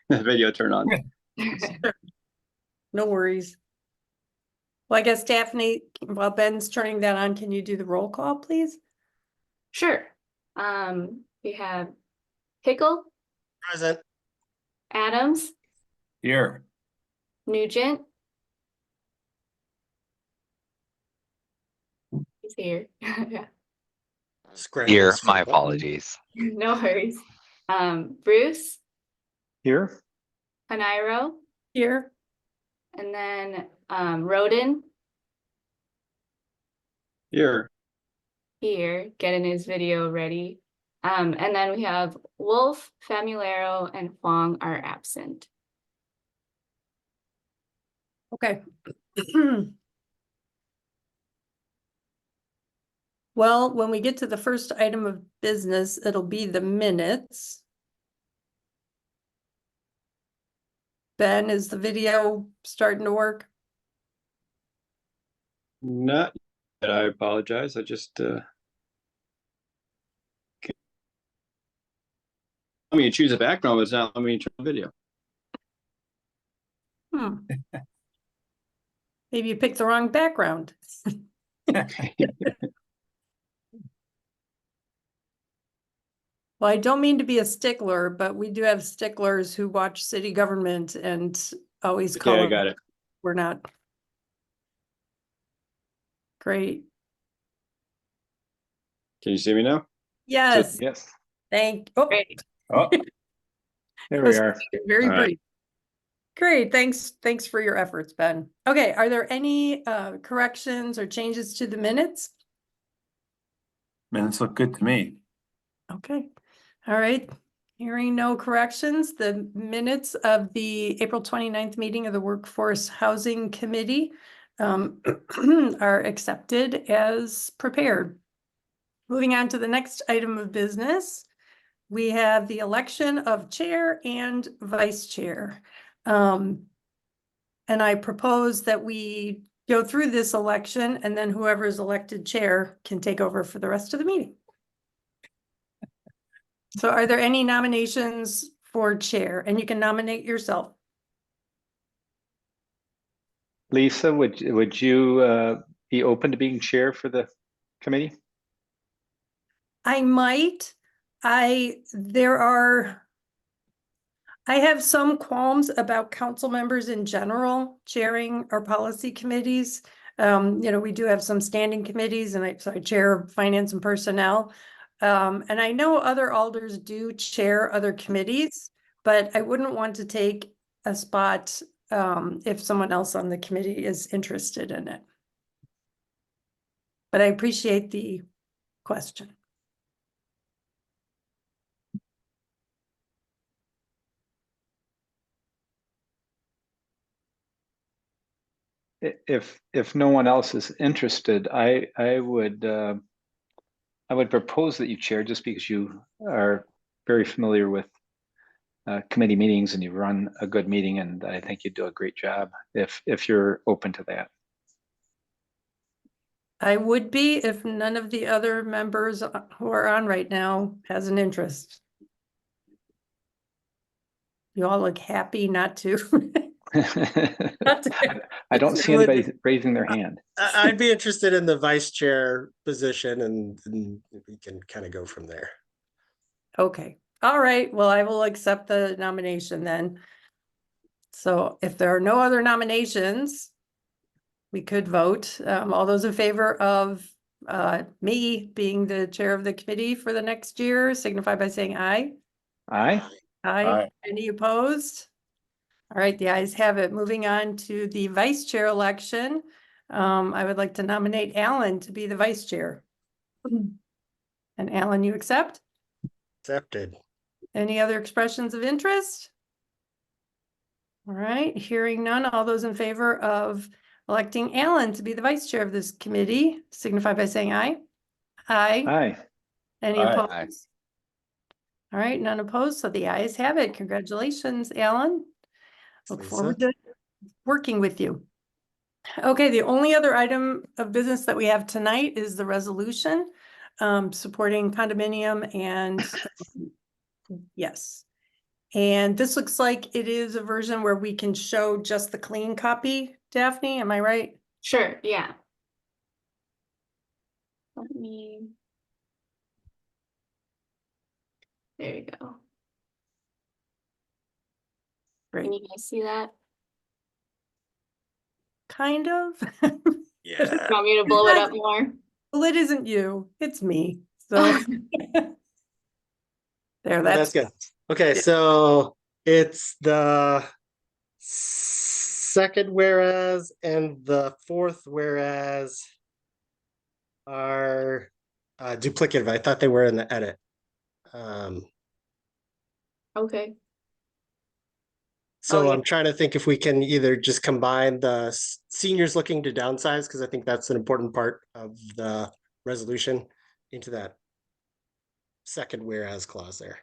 the video turn on. No worries. Well, I guess Daphne, while Ben's turning that on, can you do the roll call, please? Sure. We have Pickle, Present. Adams, Here. Nugent. He's here. Yeah, Here, my apologies. no worries. Bruce, Here? Hanairo, Here. and then Roden Here. here, getting his video ready. And then we have Wolf, Famularo, and Huang are absent. Okay. Well, when we get to the first item of business, it'll be the minutes. Ben, is the video starting to work? Not yet. I apologize. I just I mean, choose a background, but it's not letting me turn the video. Maybe you picked the wrong background. Well, I don't mean to be a stickler, but we do have sticklers who watch city government and always call. Okay, I got it. We're not. Great. Can you see me now? Yes. Yes. Great. Oh, there we are. Very All right. brief. Great, thanks for your efforts, Ben. Okay, are there any corrections or changes to the minutes? Minutes look good to me. Okay, all right. Hearing no corrections, the minutes of the April 29th meeting of the Workforce Housing Committee are accepted as prepared. Moving on to the next item of business, we have the election of chair and vice chair. And I propose that we go through this election and then whoever is elected chair can take over for the rest of the meeting. So are there any nominations for chair? And you can nominate yourself. Lisa, would you be open to being chair for the committee? I might. I have some qualms about council members in general chairing our policy committees. We do have some standing committees, and I chair finance and personnel. And I know other alders do chair other committees, but I wouldn't want to take a spot if someone else on the committee is interested in it. But I appreciate the question. If no one else is interested, I would propose that you chair, just because you are very familiar with committee meetings and you run a good meeting, and I think you do a great job. If you're open to that, I would be if none of the other members who are on right now has an interest. You all look happy not to. I don't see anybody raising their hand. I'd be interested in the vice chair position, and we can kind of go from there. Okay, all right, well, I will accept the nomination then. So if there are no other nominations, we could vote. All those in favor of me being the chair of the committee for the next year signify by saying aye. Aye. Aye. Aye. Any opposed? All right, the ayes have it. Moving on to the vice chair election. I would like to nominate Alan to be the vice chair. And Alan, you accept? Accepted. Any other expressions of interest? All right, hearing none, all those in favor of electing Alan to be the vice chair of this committee signify by saying aye. Aye. Aye. Any Aye. opposed? Aye. All right, none opposed, so the ayes have it. Congratulations, Alan. Look Lisa. forward to working with you. Okay, the only other item of business that we have tonight is the resolution supporting condominium and yes. And this looks like it is a version where we can show just the clean copy, Daphne, am I right? Sure, yeah. Let me. There you go. Great, Can you guys see that? kind of. Yeah. Want me to blow it up more? Well, it isn't you, it's me, so. There, That's that's, good. Okay, so it's the second whereas and the fourth whereas are duplicative. I thought they were in the edit. Okay. So yeah. I'm trying to think if we can either just combine the seniors looking to downsize, because I think that's an important part of the resolution, into that second whereas clause there.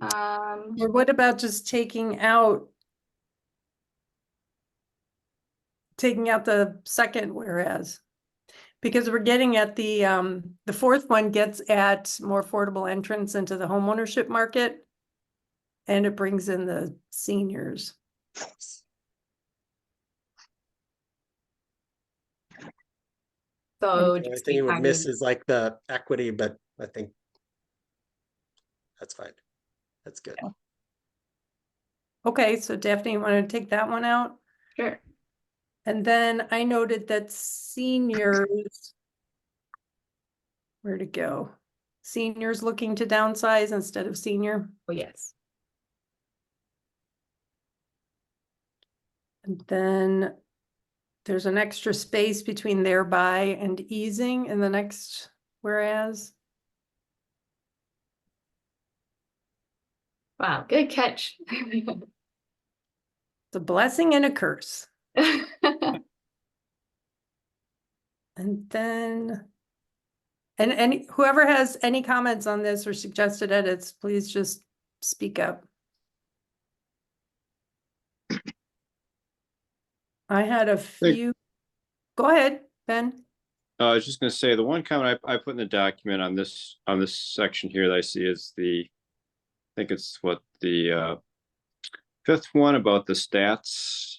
or what about just taking out the second whereas? Because we're getting at the fourth one gets at more affordable entrance into the homeownership market. And it brings in the seniors. So The only thing you would miss is like the equity, but I think that's fine. That's good. Okay, so Daphne, you want to take that one out? Sure. And then I noted that seniors, where'd it go? Seniors looking to downsize instead of senior. Oh, yes. And then there's an extra space between thereby and easing in the next whereas. Wow, good catch. It's a blessing and a curse. And then, and whoever has any comments on this or suggested edits, please just speak up. I had a few. Go ahead, Ben. I was just gonna say, the one comment I put in the document on this section here that I see is I think it's what the fifth one about the stats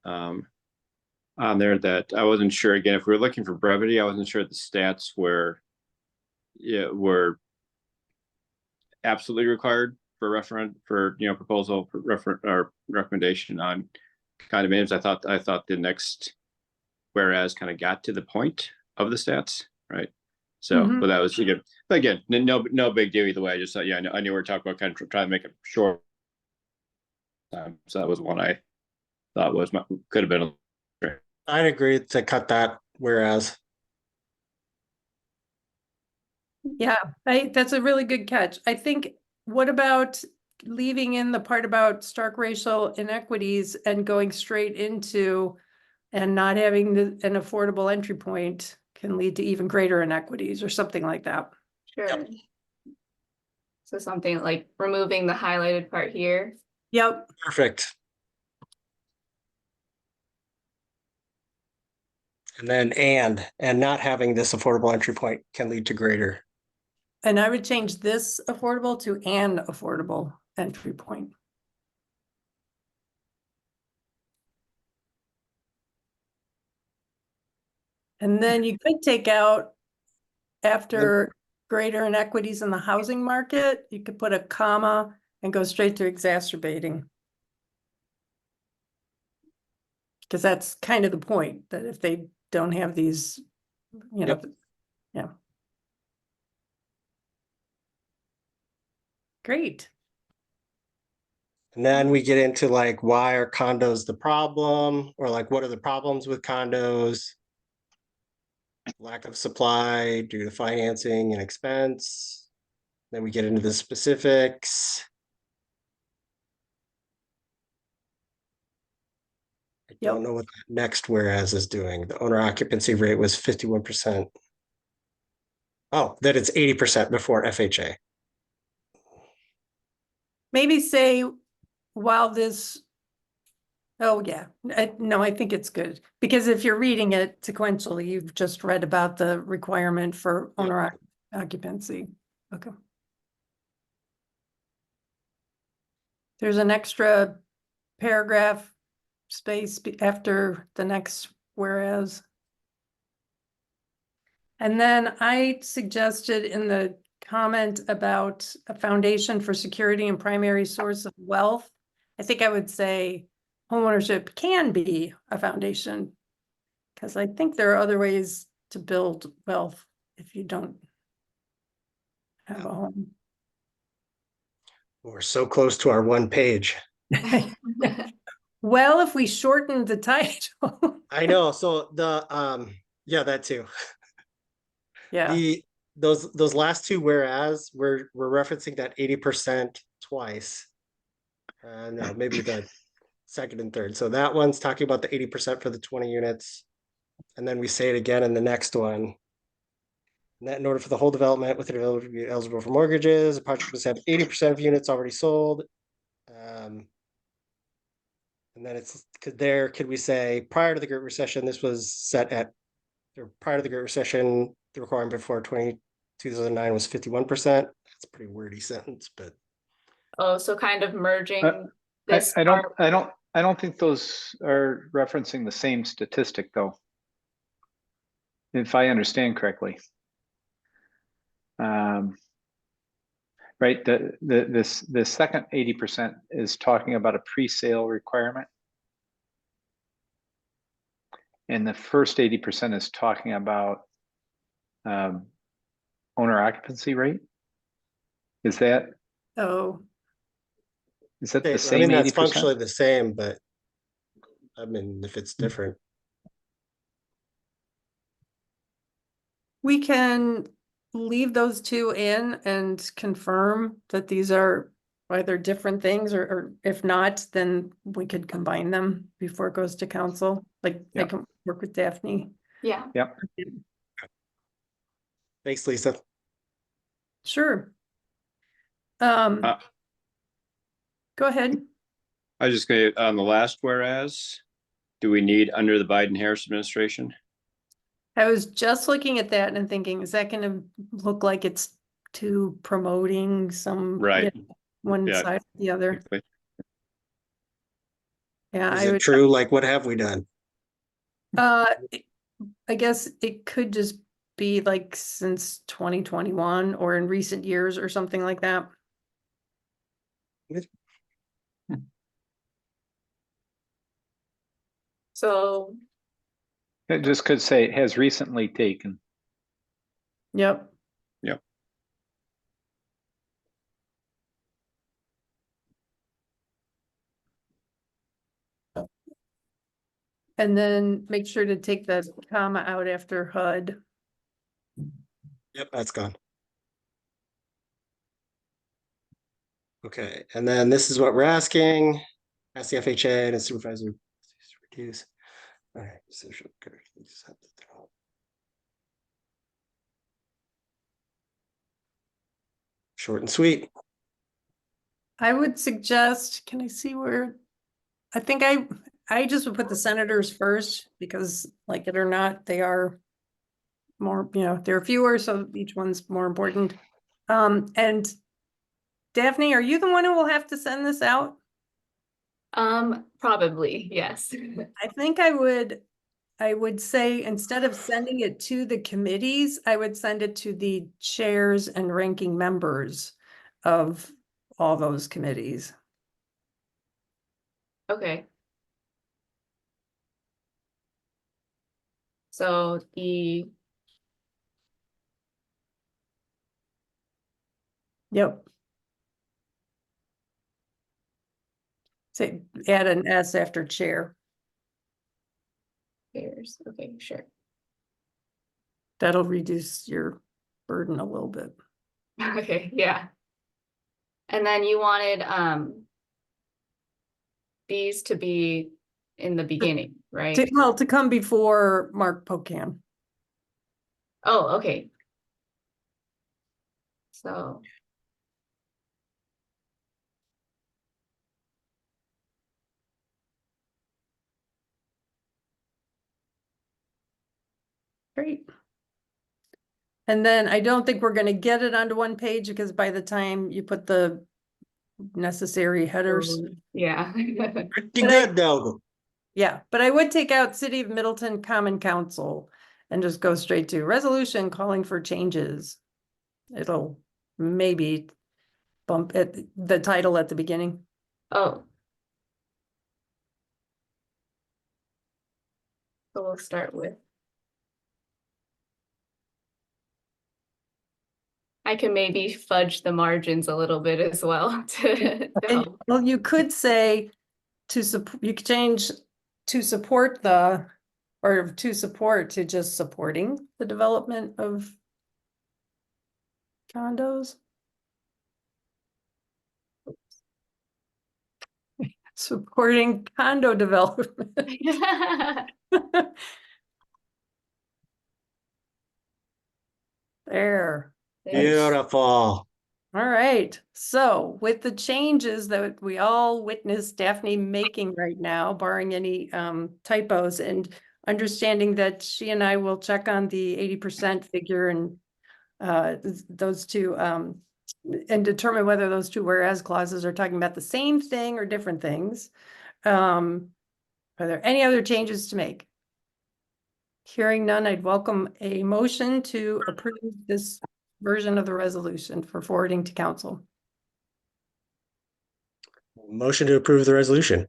on there, that I wasn't sure, again, if we were looking for brevity, I wasn't sure the stats were absolutely required for proposal or recommendation on condominiums. I thought the next whereas kind of got to the point of the stats, right? So, but that was again, no big deal either way. I just thought, yeah, I knew we were talking about kind of trying to make it short. So that was one I thought could have been. I'd agree to cut that whereas. Yeah, that's a really good catch. I think, what about leaving in the part about stark racial inequities and going straight into and not having an affordable entry point can lead to even greater inequities or something like that. Sure. Yep. So something like removing the highlighted part here. Yep. Perfect. And then and not having this affordable entry point can lead to greater. And I would change this affordable to an affordable entry point. And then you could take out after greater inequities in the housing market, you could put a comma and go straight to exacerbating. Because that's kind of the point, that if they don't have these, Yep. Yeah. Great. And then we get into like, why are condos the problem? Or like, what are the problems with condos? Lack of supply due to financing and expense. Then we get into the specifics. I don't know what that next whereas is doing. The owner occupancy rate was 51%. Oh, that it's 80% before FHA. Maybe say, while this, oh yeah, no, I think it's good. Because if you're reading it sequentially, you've just read about the requirement for owner occupancy. Okay. There's an extra paragraph space after the next whereas. And then I suggested in the comment about a foundation for security and primary source of wealth. I think I would say homeownership can be a foundation. Because I think there are other ways to build wealth if you don't have a home. We're so close to our one page. Well, if we shortened the title. I know, so the, yeah, that too. Yeah, Those last two whereas, we're referencing that 80% twice. No, maybe the second and third. So that one's talking about the 80% for the 20 units. And then we say it again in the next one. And that in order for the whole development with the developer to be eligible for mortgages, the project must have 80% of units already sold. And then it's could we say prior to the Great Recession, this was set at, or prior to the Great Recession, the requirement before 2009 was 51%. That's a pretty wordy sentence, but Oh, so kind of merging I this. I don't think those are referencing the same statistic though. If I understand correctly. Right, the second 80% is talking about a pre-sale requirement. And the first 80% is talking about owner occupancy rate. Is that oh, the I same mean, that's 80%? functionally the same, but I mean, if it's different. we can leave those two in and confirm that these are either different things or if not, then we could combine them before it goes to council. Like I Yeah. can work with Daphne. Yeah. Yep. Thanks, Lisa. Sure. Uh, Go ahead. I was just gonna, on the last whereas, do we need under the Biden-Harris administration? I was just looking at that and thinking, is that gonna look like it's too promoting some, Right. one Yeah. side or the other? Yeah, Is I it would, true? Like, what have we done? I guess it could just be like since 2021 or in recent years or something like that. So It just could say has recently taken. Yep. Yep. And then make sure to take the comma out after HUD. Yep, that's gone. Okay, and then this is what we're asking. Ask the FHA and its supervisor to reduce. All right, social. Short and sweet. I would suggest, can I see where? I think I just would put the senators first because like it or not, they are more, there are fewer, so each one's more important. And Daphne, are you the one who will have to send this out? probably, yes. I think I would say instead of sending it to the committees, I would send it to the chairs and ranking members of all those committees. Okay. So the Yep. Say, add an S after chair. chairs, okay, sure. That'll reduce your burden a little bit. Okay, yeah. And then you wanted these to be in the beginning, right? To come before Mark Pocan. Oh, okay. So Great. And then I don't think we're gonna get it onto one page because by the time you put the necessary headers. Yeah. Pretty But I- good though. Yeah, but I would take out City of Middleton Common Council and just go straight to resolution calling for changes. It'll maybe bump it, the title at the beginning. Oh. So we'll start with. I can maybe fudge the margins a little bit as well to And, help. well, you could say you could change to support the, or to support to just supporting the development of condos. Supporting condo development. There. Beautiful. All right. So with the changes that we all witnessed Daphne making right now, barring any typos, and understanding that she and I will check on the 80% figure and those two and determine whether those two whereas clauses are talking about the same thing or different things. Are there any other changes to make? Hearing none, I'd welcome a motion to approve this version of the resolution for forwarding to council. Motion to approve the resolution.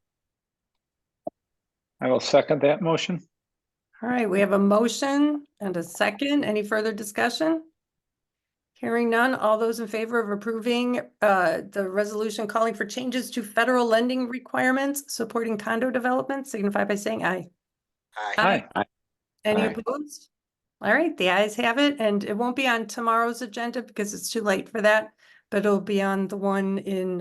I will second that motion. All right, we have a motion and a second. Any further discussion? Hearing none, all those in favor of approving the resolution calling for changes to federal lending requirements supporting condo development signify by saying aye. Aye. Hi. Any Aye. opposed? All right, the ayes have it, and it won't be on tomorrow's agenda because it's too late for that, but it'll be on the one in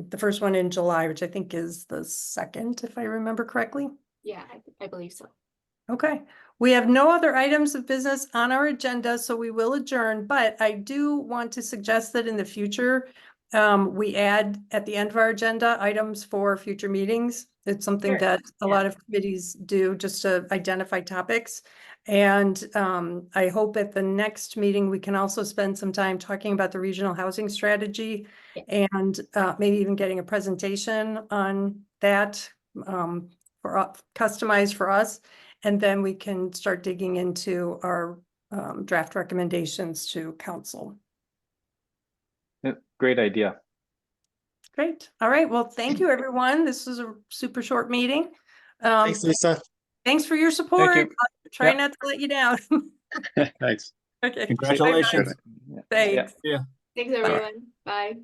the first one in July, which I think is the 2nd, if I remember correctly. Yeah, I believe so. Okay, we have no other items of business on our agenda, so we will adjourn, but I do want to suggest that in the future, we add at the end of our agenda items for future meetings. It's something Sure. that a Yeah. lot of committees do just to identify topics. And I hope at the next meeting, we can also spend some time talking about the regional housing strategy and maybe even getting a presentation on that customized for us. And then we can start digging into our draft recommendations to council. Great idea. Great. All right. Well, thank you, everyone. This was a super short meeting. Thanks, Lisa. Thanks for your support. you. I'll try Yep. not to let you down. Thanks. Okay. Congratulations. Thanks. Yeah. Thanks, everyone. Bye.